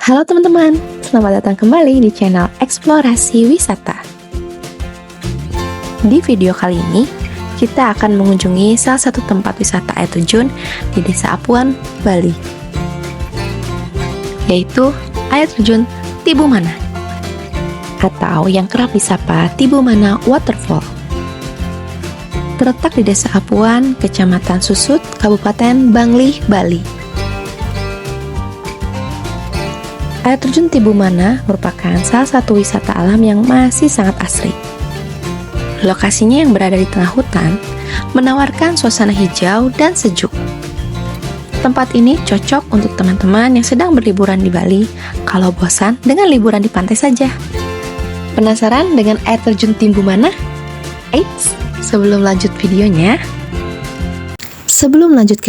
Halo teman-teman, selamat datang kembali di channel Eksplorasi Wisata. Di video kali ini, kita akan mengunjungi salah satu tempat wisata air terjun di Desa Apuan, Bali, yaitu air terjun Tibumana, atau yang kerap disapa Tibumana Waterfall. Terletak di Desa Apuan, Kecamatan Susut, Kabupaten Bangli, Bali. Air terjun Tibumana merupakan salah satu wisata alam yang masih sangat asri. Lokasinya yang berada di tengah hutan menawarkan suasana hijau dan sejuk. Tempat ini cocok untuk teman-teman yang sedang berliburan di Bali kalau bosan dengan liburan di pantai saja. Penasaran dengan air terjun Tibumana? Eits, sebelum lanjut ke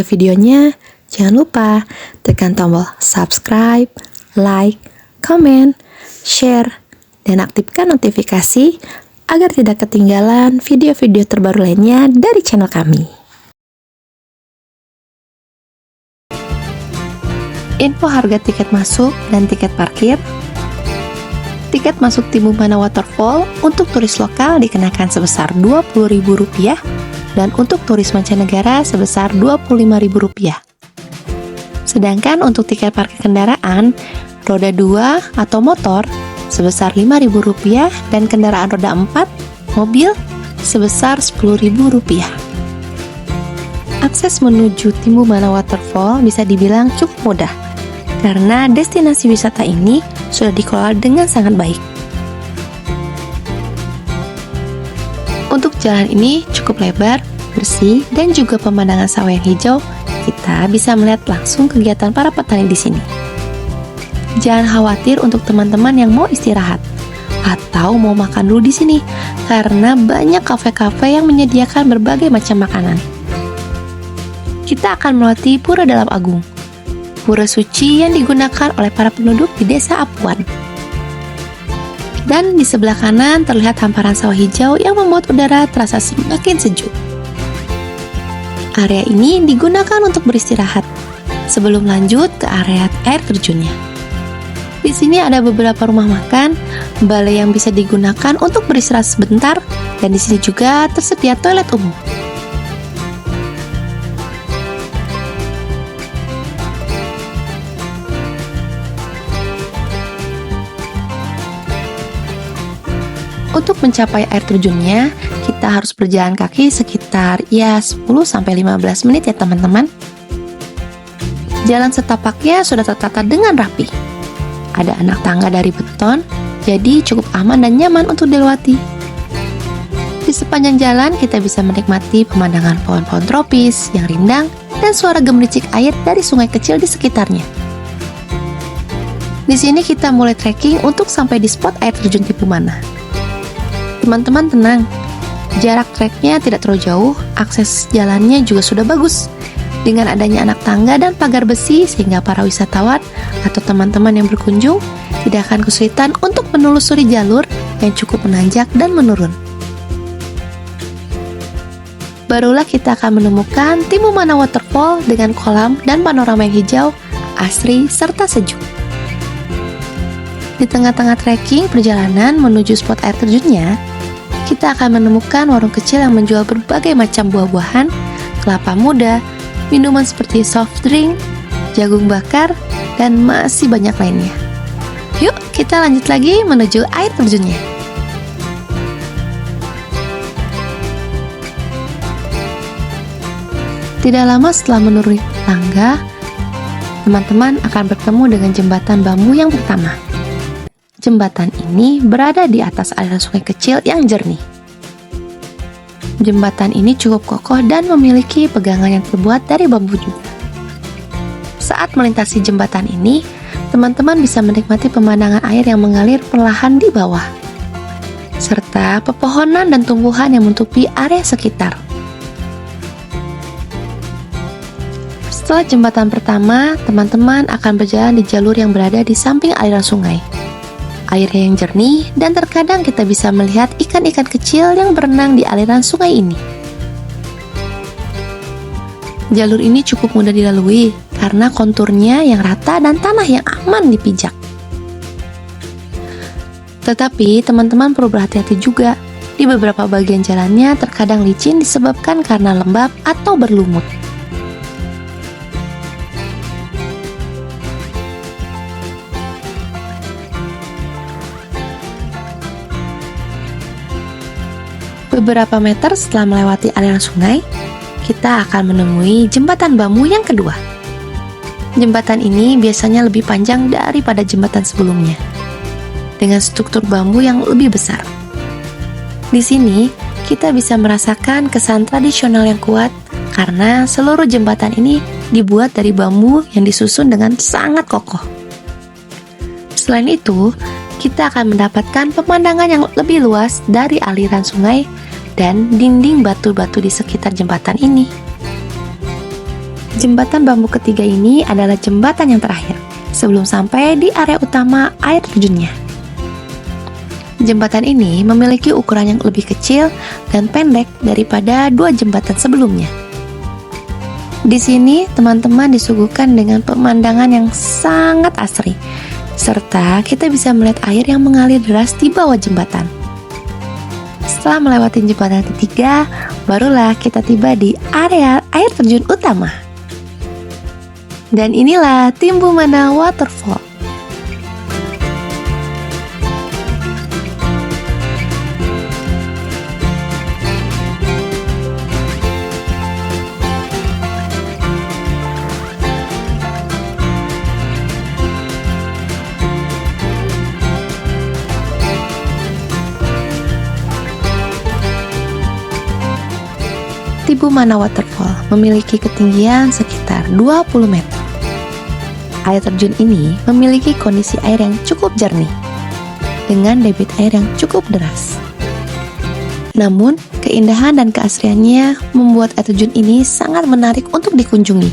videonya, jangan lupa tekan tombol subscribe, like, comment, share, dan aktifkan notifikasi agar tidak ketinggalan video-video terbaru lainnya dari channel kami. Info harga tiket masuk dan tiket parkir. Tiket masuk Tibumana Waterfall untuk turis lokal dikenakan sebesar Rp20.000 dan untuk turis mancanegara sebesar Rp25.000. Sedangkan untuk tiket parkir kendaraan roda 2 atau motor sebesar Rp5.000 dan kendaraan roda 4 mobil sebesar Rp10.000. Akses menuju Tibumana Waterfall bisa dibilang cukup mudah karena destinasi wisata ini sudah dikelola dengan sangat baik. Untuk jalan ini cukup lebar, bersih, dan juga pemandangan sawah yang hijau. Kita bisa melihat langsung kegiatan para petani di sini. Jangan khawatir untuk teman-teman yang mau istirahat atau mau makan dulu di sini, karena banyak kafe-kafe yang menyediakan berbagai macam makanan. Kita akan melewati Pura Dalam Agung, pura suci yang digunakan oleh para penduduk di Desa Apuan. Dan di sebelah kanan terlihat hamparan sawah hijau yang membuat udara terasa semakin sejuk. Area ini digunakan untuk beristirahat sebelum lanjut ke area air terjunnya. Di sini ada beberapa rumah makan, balai yang bisa digunakan untuk beristirahat sebentar, dan di sini juga tersedia toilet umum. Untuk mencapai air terjunnya, kita harus berjalan kaki sekitar 10-15 menit ya teman-teman. Jalan setapaknya sudah tertata dengan rapi. Ada anak tangga dari beton, jadi cukup aman dan nyaman untuk dilewati. Di sepanjang jalan kita bisa menikmati pemandangan pohon-pohon tropis yang rindang dan suara gemericik air dari sungai kecil di sekitarnya. Di sini kita mulai trekking untuk sampai di spot air terjun Tibumana. Teman-teman tenang, jarak treknya tidak terlalu jauh, akses jalannya juga sudah bagus. Dengan adanya anak tangga dan pagar besi sehingga para wisatawan atau teman-teman yang berkunjung tidak akan kesulitan untuk menelusuri jalur yang cukup menanjak dan menurun. Barulah kita akan menemukan Tibumana Waterfall dengan kolam dan panorama yang hijau, asri, serta sejuk. Di tengah-tengah trekking perjalanan menuju spot air terjunnya, kita akan menemukan warung kecil yang menjual berbagai macam buah-buahan, kelapa muda, minuman seperti soft drink, jagung bakar, dan masih banyak lainnya. Yuk, kita lanjut lagi menuju air terjunnya. Tidak lama setelah menuruni tangga, teman-teman akan bertemu dengan jembatan bambu yang pertama. Jembatan ini berada di atas aliran sungai kecil yang jernih. Jembatan ini cukup kokoh dan memiliki pegangan yang terbuat dari bambu juga. Saat melintasi jembatan ini, teman-teman bisa menikmati pemandangan air yang mengalir perlahan di bawah, serta pepohonan dan tumbuhan yang menutupi area sekitar. Setelah jembatan pertama, teman-teman akan berjalan di jalur yang berada di samping aliran sungai. Airnya yang jernih dan terkadang kita bisa melihat ikan-ikan kecil yang berenang di aliran sungai ini. Jalur ini cukup mudah dilalui karena konturnya yang rata dan tanah yang aman dipijak. Tetapi teman-teman perlu berhati-hati juga. Di beberapa bagian jalannya terkadang licin disebabkan karena lembab atau berlumut. Beberapa meter setelah melewati aliran sungai, kita akan menemui jembatan bambu yang kedua. Jembatan ini biasanya lebih panjang daripada jembatan sebelumnya, dengan struktur bambu yang lebih besar. Di sini, kita bisa merasakan kesan tradisional yang kuat karena seluruh jembatan ini dibuat dari bambu yang disusun dengan sangat kokoh. Selain itu, kita akan mendapatkan pemandangan yang lebih luas dari aliran sungai dan dinding batu-batu di sekitar jembatan ini. Jembatan bambu ketiga ini adalah jembatan yang terakhir sebelum sampai di area utama air terjunnya. Jembatan ini memiliki ukuran yang lebih kecil dan pendek daripada dua jembatan sebelumnya. Di sini, teman-teman disuguhkan dengan pemandangan yang sangat asri, serta kita bisa melihat air yang mengalir deras di bawah jembatan. Setelah melewati jembatan ketiga, barulah kita tiba di area air terjun utama. Dan inilah Timbumana Waterfall. Timbumana Waterfall memiliki ketinggian sekitar 20 meter. Air terjun ini memiliki kondisi air yang cukup jernih, dengan debit air yang cukup deras. Namun, keindahan dan keasriannya membuat air terjun ini sangat menarik untuk dikunjungi.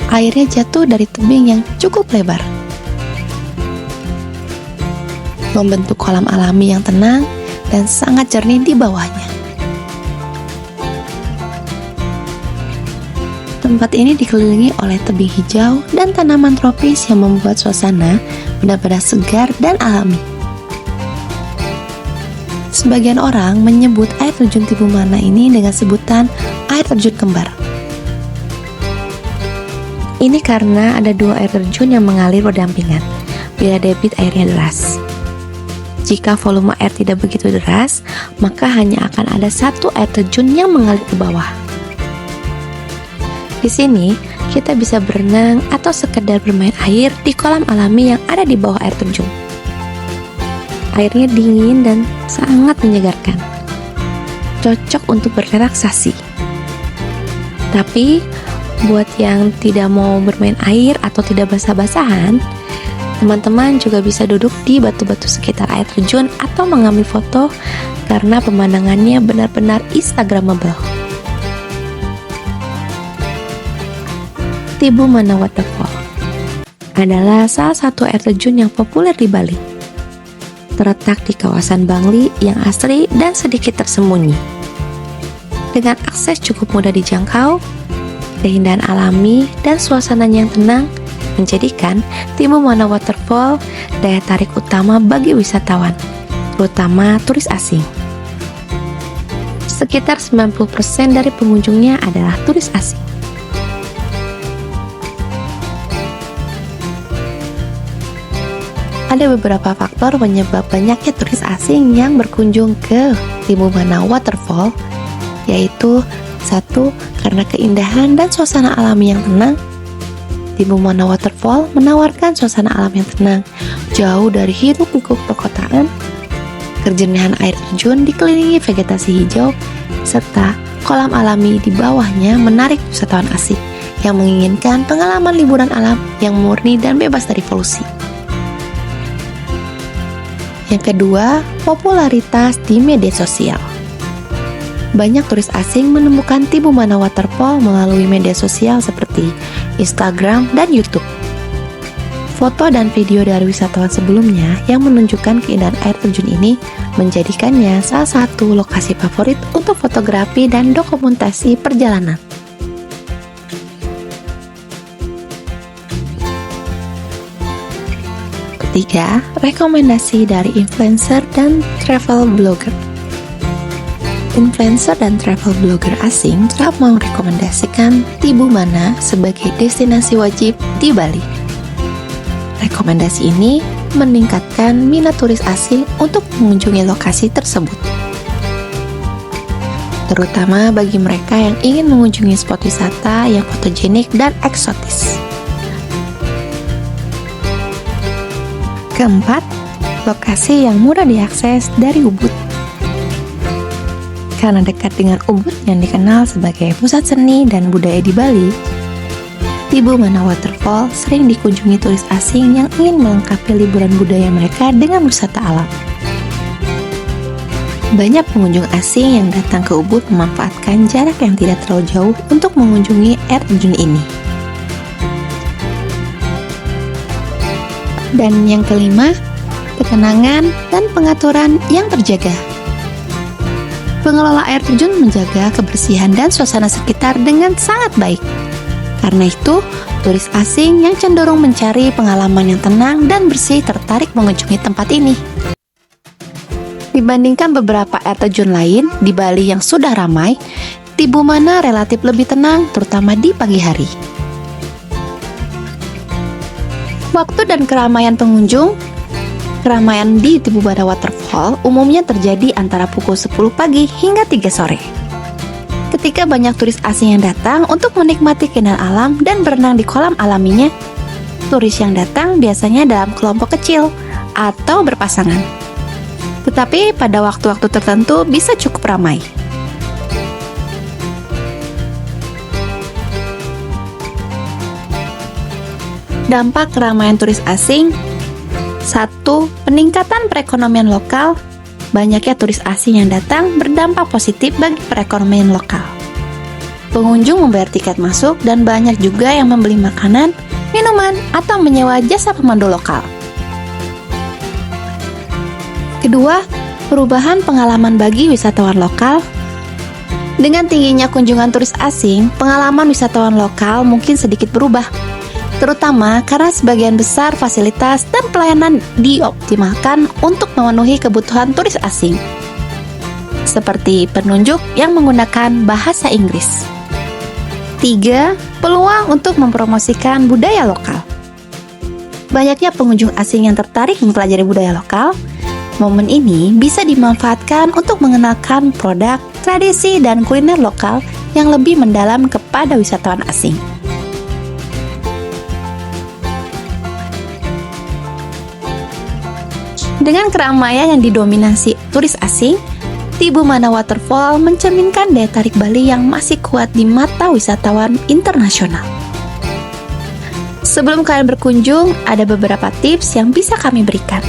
Airnya jatuh dari tebing yang cukup lebar, membentuk kolam alami yang tenang dan sangat jernih di bawahnya. Tempat ini dikelilingi oleh tebing hijau dan tanaman tropis yang membuat suasana benar-benar segar dan alami. Sebagian orang menyebut air terjun Timbumana ini dengan sebutan air terjun kembar. Ini karena ada dua air terjun yang mengalir berdampingan bila debit airnya deras. Jika volume air tidak begitu deras, maka hanya akan ada satu air terjun yang mengalir ke bawah. Di sini, kita bisa berenang atau sekedar bermain air di kolam alami yang ada di bawah air terjun. Airnya dingin dan sangat menyegarkan. Cocok untuk berrelaksasi. Tapi, buat yang tidak mau bermain air atau tidak basah-basahan, teman-teman juga bisa duduk di batu-batu sekitar air terjun atau mengambil foto karena pemandangannya benar-benar instagramable. Timbumana Waterfall adalah salah satu air terjun yang populer di Bali. Terletak di kawasan Bangli yang asri dan sedikit tersembunyi. Dengan akses cukup mudah dijangkau, keindahan alami dan suasananya yang tenang menjadikan Timbumana Waterfall daya tarik utama bagi wisatawan, terutama turis asing. Sekitar 90% dari pengunjungnya adalah turis asing. Ada beberapa faktor penyebab banyaknya turis asing yang berkunjung ke Timbumana Waterfall, yaitu 1. Karena keindahan dan suasana alami yang tenang. Timbumana Waterfall menawarkan suasana alam yang tenang, jauh dari hiruk-pikuk perkotaan. Kejernihan air terjun dikelilingi vegetasi hijau, serta kolam alami di bawahnya menarik wisatawan asing yang menginginkan pengalaman liburan alam yang murni dan bebas dari polusi. Yang kedua, popularitas di media sosial. Banyak turis asing menemukan Timbumana Waterfall melalui media sosial seperti Instagram dan YouTube. Foto dan video dari wisatawan sebelumnya yang menunjukkan keindahan air terjun ini menjadikannya salah satu lokasi favorit untuk fotografi dan dokumentasi perjalanan. ketiga, rekomendasi dari influencer dan travel blogger. Influencer dan travel blogger asing kerap merekomendasikan Tibumana sebagai destinasi wajib di Bali. Rekomendasi ini meningkatkan minat turis asing untuk mengunjungi lokasi tersebut, terutama bagi mereka yang ingin mengunjungi spot wisata yang fotogenik dan eksotis. Keempat, lokasi yang mudah diakses dari Ubud. Karena dekat dengan Ubud yang dikenal sebagai pusat seni dan budaya di Bali, Tibumana Waterfall sering dikunjungi turis asing yang ingin melengkapi liburan budaya mereka dengan wisata alam. Banyak pengunjung asing yang datang ke Ubud memanfaatkan jarak yang tidak terlalu jauh untuk mengunjungi air terjun ini. Dan yang kelima, ketenangan dan pengaturan yang terjaga. Pengelola air terjun menjaga kebersihan dan suasana sekitar dengan sangat baik. Karena itu, turis asing yang cenderung mencari pengalaman yang tenang dan bersih tertarik mengunjungi tempat ini. Dibandingkan beberapa air terjun lain di Bali yang sudah ramai, Tibumana relatif lebih tenang, terutama di pagi hari. Waktu dan keramaian pengunjung. Keramaian di Tibumana Waterfall umumnya terjadi antara pukul 10 pagi hingga 3 sore. Ketika banyak turis asing yang datang untuk menikmati keindahan alam dan berenang di kolam alaminya, turis yang datang biasanya dalam kelompok kecil atau berpasangan. Tetapi pada waktu-waktu tertentu bisa cukup ramai. Dampak keramaian turis asing. 1. Peningkatan perekonomian lokal. Banyaknya turis asing yang datang berdampak positif bagi perekonomian lokal. Pengunjung membayar tiket masuk dan banyak juga yang membeli makanan, minuman, atau menyewa jasa pemandu lokal. Kedua, perubahan pengalaman bagi wisatawan lokal. Dengan tingginya kunjungan turis asing, pengalaman wisatawan lokal mungkin sedikit berubah, terutama karena sebagian besar fasilitas dan pelayanan dioptimalkan untuk memenuhi kebutuhan turis asing, seperti penunjuk yang menggunakan bahasa Inggris. 3. Peluang untuk mempromosikan budaya lokal. Banyaknya pengunjung asing yang tertarik mempelajari budaya lokal. Momen ini bisa dimanfaatkan untuk mengenalkan produk, tradisi, dan kuliner lokal yang lebih mendalam kepada wisatawan asing. Dengan keramaian yang didominasi turis asing, Tibumana Waterfall mencerminkan daya tarik Bali yang masih kuat di mata wisatawan internasional. Sebelum kalian berkunjung, ada beberapa tips yang bisa kami berikan.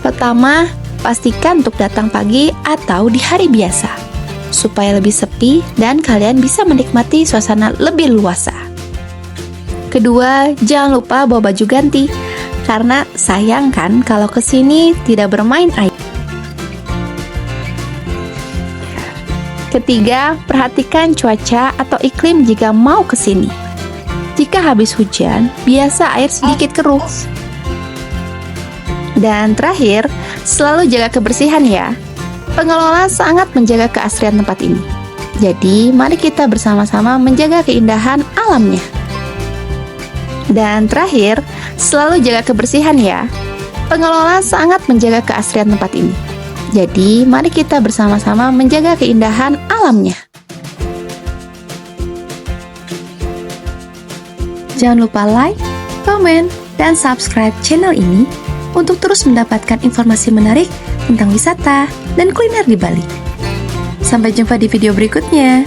Pertama, pastikan untuk datang pagi atau di hari biasa, supaya lebih sepi dan kalian bisa menikmati suasana lebih luasa. Kedua, jangan lupa bawa baju ganti, karena sayang kan kalau kesini tidak bermain air. Ketiga, perhatikan cuaca atau iklim jika mau kesini. Jika habis hujan, biasa air sedikit keruh. Dan terakhir, selalu jaga kebersihan ya. Pengelola sangat menjaga keasrian tempat ini. Jadi, mari kita bersama-sama menjaga keindahan alamnya. Dan terakhir, selalu jaga kebersihan ya. Pengelola sangat menjaga keasrian tempat ini. Jadi, mari kita bersama-sama menjaga keindahan alamnya. Jangan lupa like, komen, dan subscribe channel ini untuk terus mendapatkan informasi menarik tentang wisata dan kuliner di Bali. Sampai jumpa di video berikutnya.